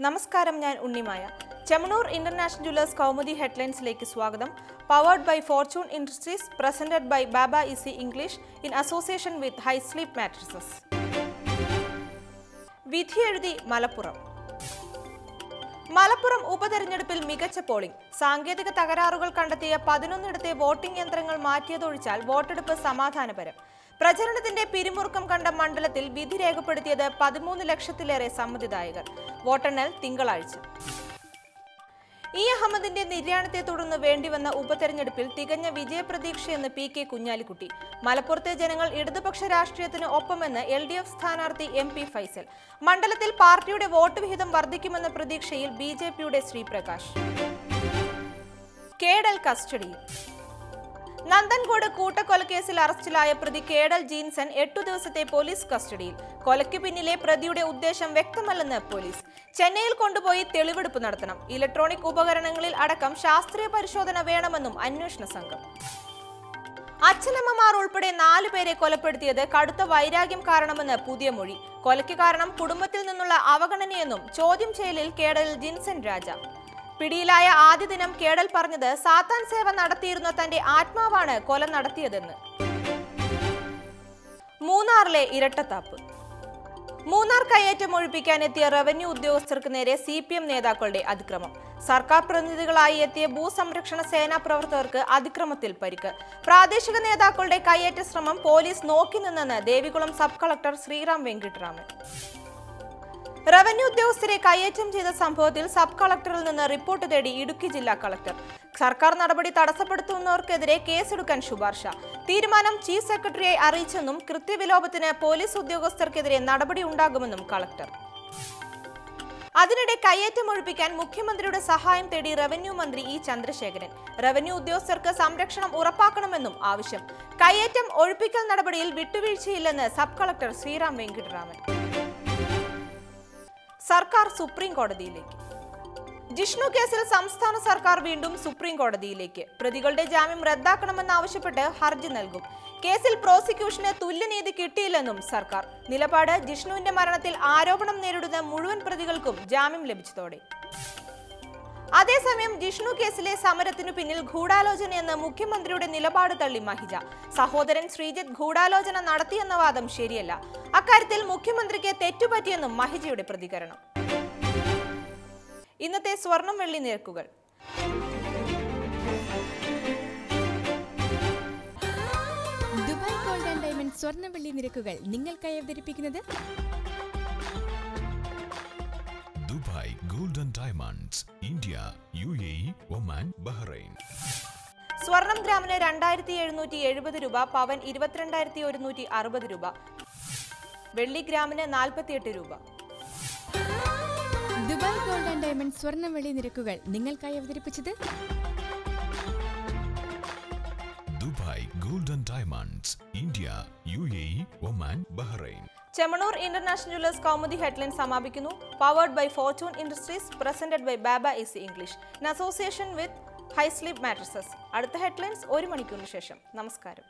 നമസ്കാരം, ഞാൻ Unnimaya. Chemmanur International Jewellers Kaumudi ഹെഡ്ലൈൻസിലേക്ക് സ്വാഗതം. Powered by Fortune Industries, presented by Baba Easy English in association with High Sleep Mattresses. വിധിയെഴുതി മലപ്പുറം. മലപ്പുറം ഉപതെരഞ്ഞെടുപ്പിൽ മികച്ച പോളിംഗ്. സാങ്കേതിക തകരാറുകൾ കണ്ടെത്തിയ 11 വോട്ടിംഗ് യന്ത്രങ്ങൾ മാറ്റിയതൊഴിച്ചാൽ വോട്ടെടുപ്പ് സമാധാനപരം. പ്രചരണത്തിന്റെ പിരിമുറുക്കം കണ്ട മണ്ഡലത്തിൽ വിധി രേഖപ്പെടുത്തിയത് 13 ലക്ഷത്തിലേറെ സമ്മതിദായകർ. വോട്ടെണ്ണൽ തിങ്കളാഴ്ച. ഇ അഹമ്മദിന്റെ നിര്യാണത്തെ തുടർന്ന് വേണ്ടിവന്ന ഉപതെരഞ്ഞെടുപ്പിൽ തികഞ്ഞ വിജയപ്രതീക്ഷയെന്ന് പി കെ കുഞ്ഞാലിക്കുട്ടി. മലപ്പുറത്തെ ജനങ്ങൾ ഇടതുപക്ഷ രാഷ്ട്രീയത്തിന് ഒപ്പമെന്ന് LDF സ്ഥാനാർത്ഥി MP ഫൈസൽ. മണ്ഡലത്തിൽ പാർട്ടിയുടെ വോട്ട് വിഹിതം വർദ്ധിക്കുമെന്ന പ്രതീക്ഷയിൽ BJPയുടെ ശ്രീപ്രകാശ്. കേഡൽ കസ്റ്റഡിയിൽ. നന്ദൻകോട് കൂട്ടക്കൊലക്കേസിൽ അറസ്റ്റിലായ പ്രതി കേഡൽ ജീൻസൺ 8 ദിവസത്തെ പോലീസ് കസ്റ്റഡിയിൽ. കൊലയ്ക്ക് പിന്നിലെ പ്രതിയുടെ ഉദ്ദേശം വ്യക്തമല്ലെന്ന് പോലീസ്. ചെന്നൈയിൽ കൊണ്ടുപോയി തെളിവെടുപ്പ് നടത്തണം. ഇലക്ട്രോണിക് ഉപകരണങ്ങളിൽ അടക്കം ശാസ്ത്രീയ പരിശോധന വേണമെന്നും അന്വേഷണ സംഘം. അച്ഛനമ്മമാർ ഉൾപ്പെടെ 4 പേരെ കൊലപ്പെടുത്തിയത് കടുത്ത വൈരാഗ്യം കാരണമെന്ന് പുതിയ മൊഴി. കൊലയ്ക്ക് കാരണം കുടുംബത്തിൽ നിന്നുള്ള അവഗണനയെന്നും ചോദ്യം ചെയ്യലിൽ കേഡൽ ജിൻസൺ രാജ. പിടിയിലായ ആദ്യ ദിനം കേഡൽ പറഞ്ഞത് സാത്താൻ സേവ നടത്തിയിരുന്ന തന്റെ ആത്മാവാണ് കൊല നടത്തിയതെന്ന്. മൂന്നാറിലെ ഇരട്ടത്താപ്പ്. മൂന്നാർ കയ്യേറ്റം ഒഴിപ്പിക്കാനെത്തിയ റവന്യൂ ഉദ്യോഗസ്ഥർക്ക് നേരെ CPM നേതാക്കളുടെ അതിക്രമം. സർക്കാർ പ്രതിനിധികളായി എത്തിയ ഭൂസംരക്ഷണ സേനാ പ്രവർത്തകർക്ക് അതിക്രമത്തിൽ പരിക്ക്. പ്രാദേശിക നേതാക്കളുടെ കയ്യേറ്റ ശ്രമം പോലീസ് നോക്കി നിന്നെന്ന് Devikulam sub collector Sreeram Venkitaraman. Revenue ഉദ്യോഗസ്ഥരെ കയ്യേറ്റം ചെയ്ത സംഭവത്തിൽ സബ് കളക്ടറിൽ നിന്ന് റിപ്പോർട്ട് തേടി ഇടുക്കി ജില്ലാ കളക്ടർ. സർക്കാർ നടപടി തടസ്സപ്പെടുത്തുന്നവർക്കെതിരെ കേസെടുക്കാൻ ശുപാർശ. തീരുമാനം ചീഫ് സെക്രട്ടറിയെ അറിയിച്ചെന്നും കൃത്യവിലോപത്തിന് പോലീസ് ഉദ്യോഗസ്ഥർക്കെതിരെ നടപടി ഉണ്ടാകുമെന്നും കളക്ടർ. അതിനിടെ കയ്യേറ്റം ഒഴിപ്പിക്കാൻ മുഖ്യമന്ത്രിയുടെ സഹായം തേടി റവന്യൂ മന്ത്രി E ചന്ദ്രശേഖരൻ. റവന്യൂ ഉദ്യോഗസ്ഥർക്ക് സംരക്ഷണം ഉറപ്പാക്കണമെന്നും ആവശ്യം. കയ്യേറ്റം ഒഴിപ്പിക്കൽ നടപടിയിൽ വിട്ടുവീഴ്ചയില്ലെന്ന് സബ് കളക്ടർ ശ്രീറാം വെങ്കിട്ടരാമൻ. സർക്കാർ സുപ്രീം കോടതിയിലേക്ക്. ജിഷ്ണു കേസിൽ സംസ്ഥാന സർക്കാർ വീണ്ടും സുപ്രീം കോടതിയിലേക്ക്. പ്രതികളുടെ ജാമ്യം റദ്ദാക്കണമെന്നാവശ്യപ്പെട്ട് ഹർജി നൽകും. കേസിൽ പ്രോസിക്യൂഷന് തുല്യനീതി കിട്ടിയില്ലെന്നും സർക്കാർ. നിലപാട് ജിഷ്ണുവിന്റെ മരണത്തിൽ ആരോപണം നേരിടുന്ന മുഴുവൻ പ്രതികൾക്കും ജാമ്യം ലഭിച്ചതോടെ. അതേസമയം ജിഷ്ണു കേസിലെ സമരത്തിനു പിന്നിൽ ഗൂഢാലോചനയെന്ന് മുഖ്യമന്ത്രിയുടെ നിലപാട് തള്ളി മഹിജ. സഹോദരൻ ശ്രീജിത്ത് ഗൂഢാലോചന നടത്തിയെന്ന വാദം ശരിയല്ല. അക്കാര്യത്തിൽ മുഖ്യമന്ത്രിക്ക് തെറ്റുപറ്റിയെന്നും മഹിജയുടെ പ്രതികരണം. ഇന്നത്തെ സ്വർണം വെള്ളി നിരക്കുകൾ. ദുബായ് ഗോൾഡ് ആൻഡ് ഡയമണ്ട് സ്വർണം വെള്ളി നിരക്കുകൾ നിങ്ങൾക്കായി അവതരിപ്പിക്കുന്നത് Dubai Gold and Diamonds, India, UAE, Oman, Bahrain. സ്വർണം ഗ്രാമിന് 2770 രൂപ, പവൻ 22,160 രൂപ, വെള്ളി ഗ്രാമിന് 48 രൂപ. ദുബായ് ഗോൾഡ് ആൻഡ് ഡയമണ്ട് സ്വർണം വെള്ളി നിരക്കുകൾ നിങ്ങൾക്കായി അവതരിപ്പിച്ചത് Dubai Gold and Diamonds, India, UAE, Oman, Bahrain. Chemmanur International Jewellers Kaumudi headline സമാപിക്കുന്നു. Powered by Fortune Industries, presented by Baba Easy English in association with High Sleep Mattresses. അടുത്ത ഹെഡ്ലൈൻസ് 1 മണിക്കൂറിന് ശേഷം. നമസ്കാരം.